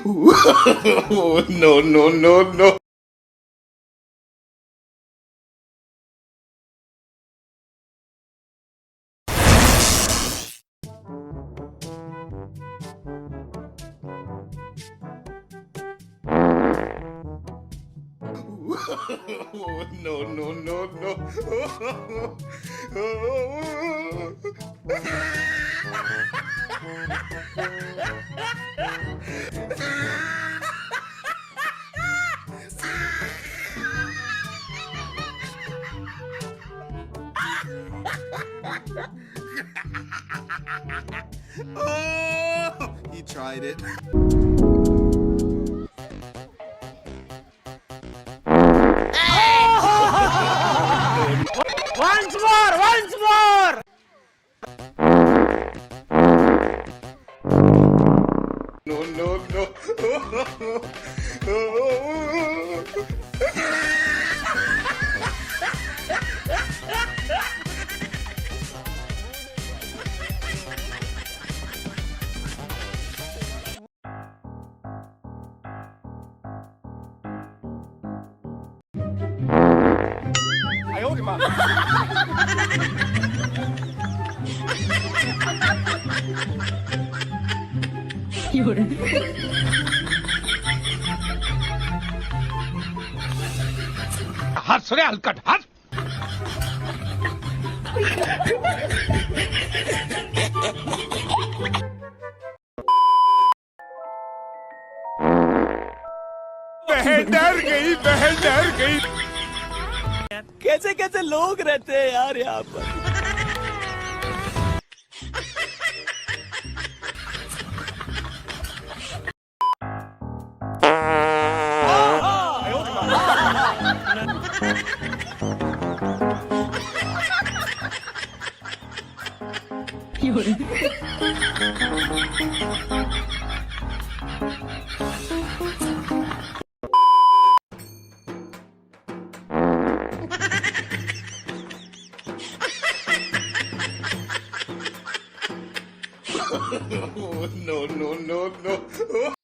No, no, no, no. No, no, no, no. Oh, he tried it. Once more! Once more! No, no, no. हंस रे हलकट हंस. बहन डर गई, बहन डर गई. कैसे कैसे लोग रहते हैं यार यहाँ पर. No, no, no, no.